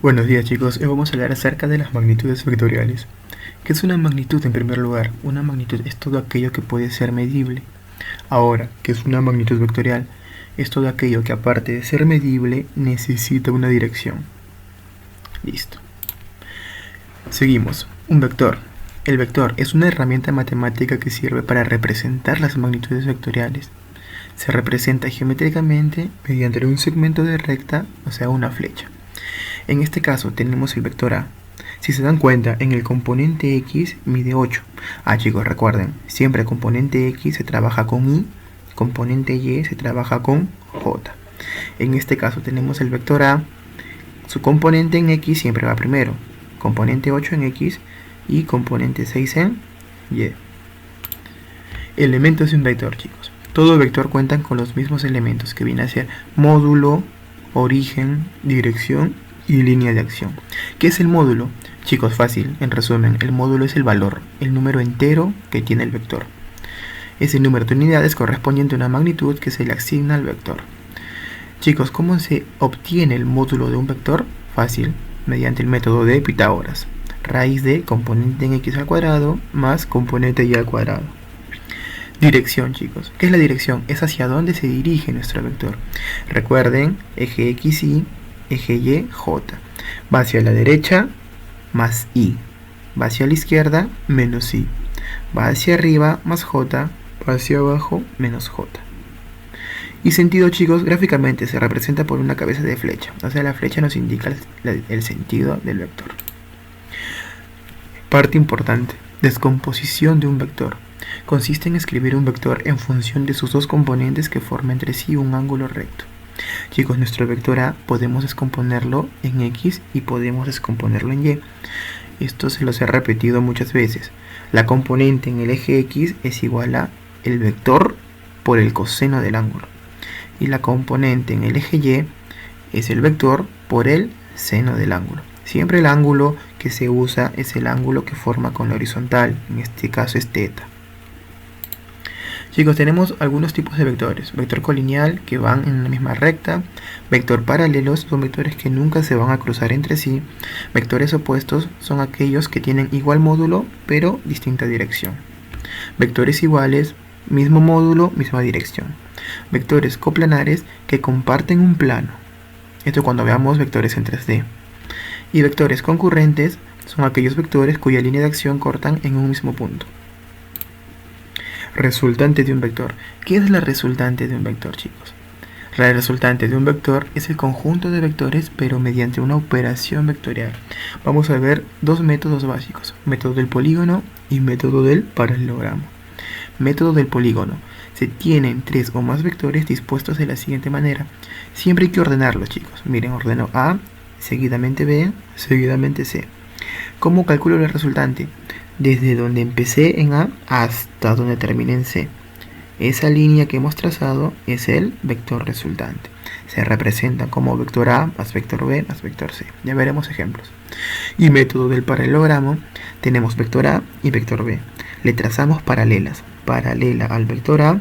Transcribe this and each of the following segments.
Buenos días chicos, hoy vamos a hablar acerca de las magnitudes vectoriales. ¿Qué es una magnitud en primer lugar? Una magnitud es todo aquello que puede ser medible. Ahora, ¿qué es una magnitud vectorial? Es todo aquello que aparte de ser medible necesita una dirección. Listo. Seguimos. Un vector. El vector es una herramienta matemática que sirve para representar las magnitudes vectoriales. Se representa geométricamente mediante un segmento de recta, o sea una flecha. En este caso tenemos el vector A. Si se dan cuenta, en el componente X mide 8. Chicos, recuerden, siempre componente X se trabaja con Y, componente Y se trabaja con J. En este caso tenemos el vector A, su componente en X siempre va primero, componente 8 en X y componente 6 en Y. Elementos de un vector, chicos. Todo vector cuentan con los mismos elementos, que viene a ser módulo, origen, dirección y línea de acción. ¿Qué es el módulo? Chicos, fácil, en resumen, el módulo es el valor, el número entero que tiene el vector. Es el número de unidades correspondiente a una magnitud que se le asigna al vector. Chicos, ¿cómo se obtiene el módulo de un vector? Fácil, mediante el método de Pitágoras. Raíz de componente en x al cuadrado más componente y al cuadrado. Dirección, chicos. ¿Qué es la dirección? Es hacia dónde se dirige nuestro vector. Recuerden, eje x, y, eje y, j. Va hacia la derecha, más y. Va hacia la izquierda, menos y. Va hacia arriba, más j. Va hacia abajo, menos j. Y sentido, chicos, gráficamente se representa por una cabeza de flecha. O sea, la flecha nos indica el sentido del vector. Parte importante. Descomposición de un vector. Consiste en escribir un vector en función de sus dos componentes que forman entre sí un ángulo recto. Chicos, nuestro vector A podemos descomponerlo en X y podemos descomponerlo en Y. Esto se los he repetido muchas veces. La componente en el eje X es igual a el vector por el coseno del ángulo. Y la componente en el eje Y es el vector por el seno del ángulo. Siempre el ángulo que se usa es el ángulo que forma con la horizontal, en este caso es θ. Chicos, tenemos algunos tipos de vectores. Vector colineal, que van en la misma recta. Vector paralelos, son vectores que nunca se van a cruzar entre sí. Vectores opuestos son aquellos que tienen igual módulo, pero distinta dirección. Vectores iguales, mismo módulo, misma dirección. Vectores coplanares, que comparten un plano. Esto cuando veamos vectores en 3D. Y vectores concurrentes son aquellos vectores cuya línea de acción cortan en un mismo punto. Resultante de un vector. ¿Qué es la resultante de un vector, chicos? La resultante de un vector es el conjunto de vectores, pero mediante una operación vectorial. Vamos a ver dos métodos básicos: método del polígono y método del paralelogramo. Método del polígono. Se tienen tres o más vectores dispuestos de la siguiente manera. Siempre hay que ordenarlos, chicos. Miren, ordeno A, seguidamente B, seguidamente C. ¿Cómo calculo la resultante? Desde donde empecé en A hasta donde terminé en C. Esa línea que hemos trazado es el vector resultante. Se representa como vector A más vector B más vector C. Ya veremos ejemplos. Y método del paralelogramo, tenemos vector A y vector B. Le trazamos paralelas. Paralela al vector A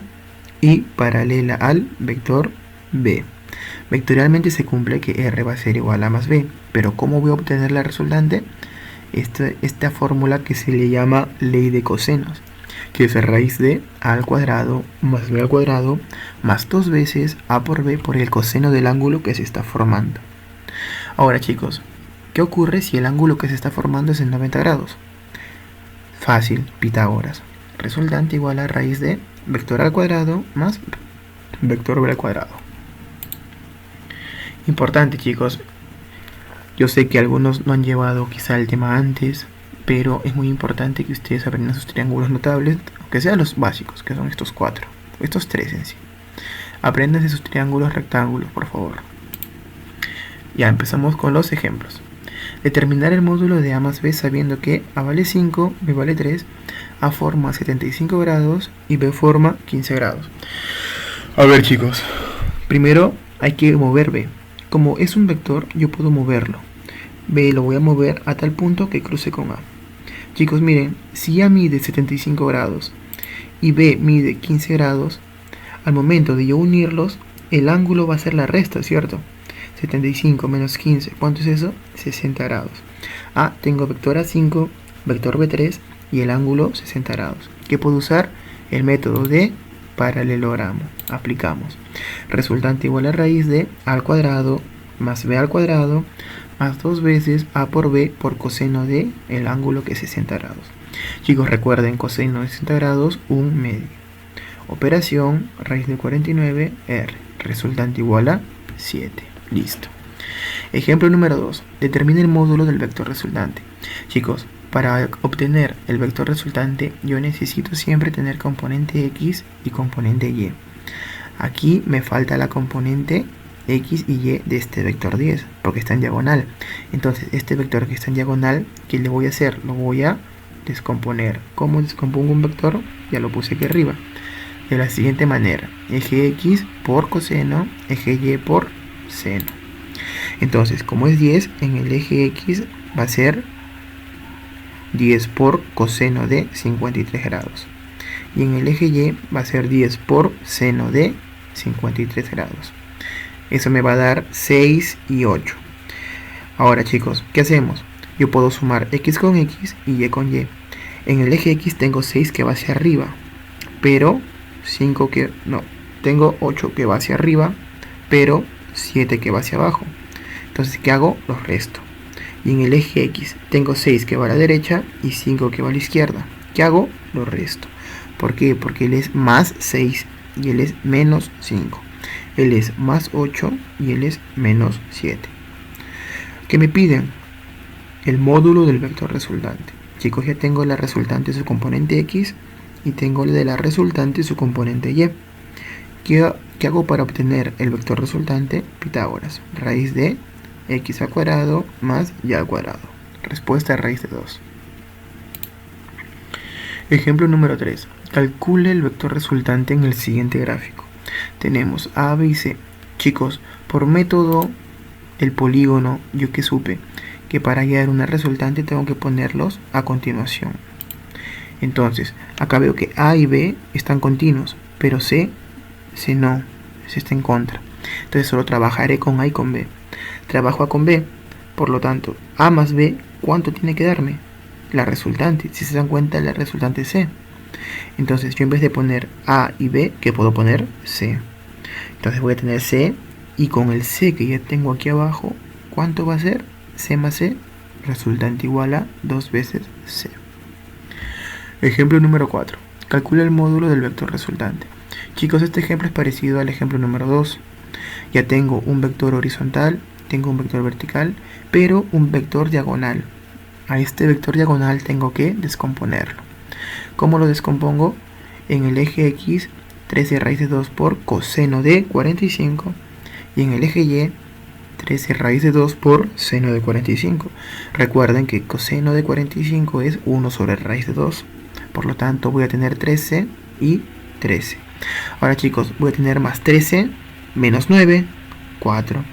y paralela al vector B. Vectorialmente se cumple que R va a ser igual a más B. Pero ¿cómo voy a obtener la resultante? Esta fórmula que se le llama ley de cosenos, que es raíz de a al cuadrado más b al cuadrado más dos veces a por b por el coseno del ángulo que se está formando. Ahora, chicos, ¿qué ocurre si el ángulo que se está formando es en 90 grados? Fácil, Pitágoras. Resultante igual a raíz de vector al cuadrado más vector b al cuadrado. Importante, chicos. Yo sé que algunos no han llevado quizá el tema antes, pero es muy importante que ustedes aprendan sus triángulos notables, aunque sean los básicos, que son estos cuatro, estos tres en sí. Aprendan de sus triángulos rectángulos, por favor. Ya empezamos con los ejemplos. Determinar el módulo de A más B sabiendo que A vale 5, B vale 3, A forma 75 grados y B forma 15 grados. A ver, chicos, primero hay que mover B. Como es un vector, yo puedo moverlo. B lo voy a mover a tal punto que cruce con A. Chicos, miren, si A mide 75 grados y B mide 15 grados, al momento de yo unirlos, el ángulo va a ser la resta, ¿cierto? 75 menos 15, ¿cuánto es eso? 60 grados. Tengo vector A5, vector B3 y el ángulo 60 grados. ¿Qué puedo usar? El método de paralelogramo. Aplicamos. Resultante igual a raíz de A al cuadrado más B al cuadrado más 2 veces A por B por coseno de el ángulo que es 60 grados. Chicos, recuerden, coseno de 60 grados, 1/2. Operación, raíz de 49, R. Resultante igual a 7. Listo. Ejemplo número 2. Determine el módulo del vector resultante. Chicos, para obtener el vector resultante, yo necesito siempre tener componente X y componente Y. Aquí me falta la componente X y Y de este vector 10, porque está en diagonal. Entonces, este vector que está en diagonal, ¿qué le voy a hacer? Lo voy a descomponer. ¿Cómo descompongo un vector? Ya lo puse aquí arriba. De la siguiente manera: eje X por coseno, eje Y por seno. Entonces, como es 10, en el eje X va a ser 10 por coseno de 53 grados. Y en el eje Y va a ser 10 por seno de 53 grados. Eso me va a dar 6 y 8. Ahora, chicos, ¿qué hacemos? Yo puedo sumar X con X y Y con Y. En el eje X tengo 6 que va hacia arriba, pero tengo 8 que va hacia arriba, pero 7 que va hacia abajo. Entonces, ¿qué hago? Los resto. Y en el eje X tengo 6 que va a la derecha y 5 que va a la izquierda. ¿Qué hago? Los resto. ¿Por qué? Porque él es más 6 y él es menos 5. Él es más 8 y él es menos 7. ¿Qué me piden? El módulo del vector resultante. Chicos, ya tengo la resultante su componente X y tengo el de la resultante su componente Y. ¿Qué hago para obtener el vector resultante? Pitágoras. Raíz de X al cuadrado más Y al cuadrado. Respuesta: raíz de 2. Ejemplo número 3. Calcule el vector resultante en el siguiente gráfico. Tenemos A, B y C. Chicos, por método del polígono, yo que supe que para hallar una resultante tengo que ponerlos a continuación. Entonces, acá veo que A y B están continuos, pero C no, C está en contra. Entonces solo trabajaré con A y con B. Trabajo A con B, por lo tanto, A más B, ¿cuánto tiene que darme? La resultante. Si se dan cuenta, la resultante es C. Entonces yo en vez de poner A y B, ¿qué puedo poner? C. Entonces voy a tener C, y con el C que ya tengo aquí abajo, ¿cuánto va a ser? C más C, resultante igual a 2 veces C. Ejemplo número 4. Calcula el módulo del vector resultante. Chicos, este ejemplo es parecido al ejemplo número 2. Ya tengo un vector horizontal, tengo un vector vertical, pero un vector diagonal. A este vector diagonal tengo que descomponerlo. ¿Cómo lo descompongo? En el eje X, 13 raíz de 2 por coseno de 45. Y en el eje Y, 13 raíz de 2 por seno de 45. Recuerden que coseno de 45 es 1 sobre raíz de 2. Por lo tanto, voy a tener 13 y 13. Ahora, chicos, voy a tener más 13 menos 9, 4.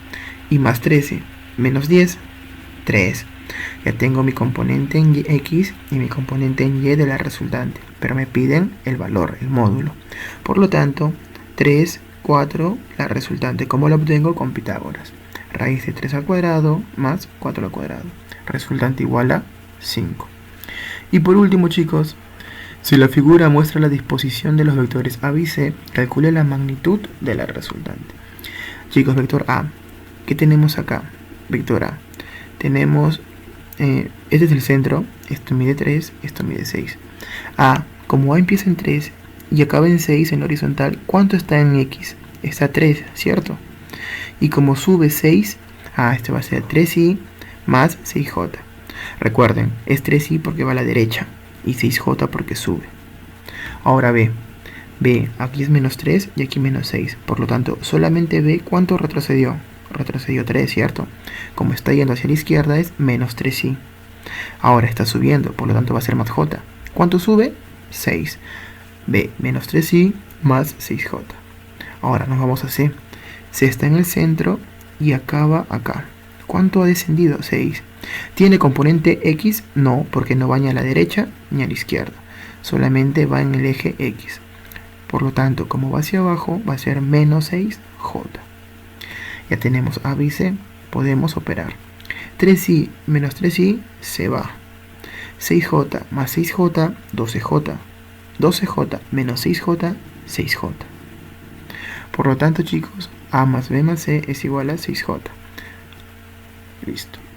Y más 13 menos 10, 3. Ya tengo mi componente en X y mi componente en Y de la resultante, pero me piden el valor, el módulo. Por lo tanto, 3, 4, la resultante. ¿Cómo la obtengo? Con Pitágoras. Raíz de 3 al cuadrado más 4 al cuadrado. Resultante igual a 5. Y por último, chicos, si la figura muestra la disposición de los vectores A, B y C, calcule la magnitud de la resultante. Chicos, vector A. ¿Qué tenemos acá? Vector A. Tenemos, este es el centro, esto mide 3, esto mide 6. Como A empieza en 3 y acaba en 6 en la horizontal, ¿cuánto está en X? Está 3, ¿cierto? Y como sube 6, este va a ser 3i más 6j. Recuerden, es 3i porque va a la derecha y 6j porque sube. Ahora B, aquí es menos 3 y aquí menos 6. Por lo tanto, solamente B, ¿cuánto retrocedió? Retrocedió 3, ¿cierto? Como está yendo hacia la izquierda es menos 3i. Ahora está subiendo, por lo tanto va a ser más j. ¿Cuánto sube? 6. B, menos 3i más 6j. Ahora nos vamos a C. C está en el centro y acaba acá. ¿Cuánto ha descendido? 6. ¿Tiene componente X? No, porque no va ni a la derecha ni a la izquierda. Solamente va en el eje X. Por lo tanto, como va hacia abajo, va a ser menos 6j. Ya tenemos A, B y C. Podemos operar. 3i menos 3i se va. 6j más 6j, 12j. 12j menos 6j, 6j. Por lo tanto, chicos, A más B más C es igual a 6j. Listo.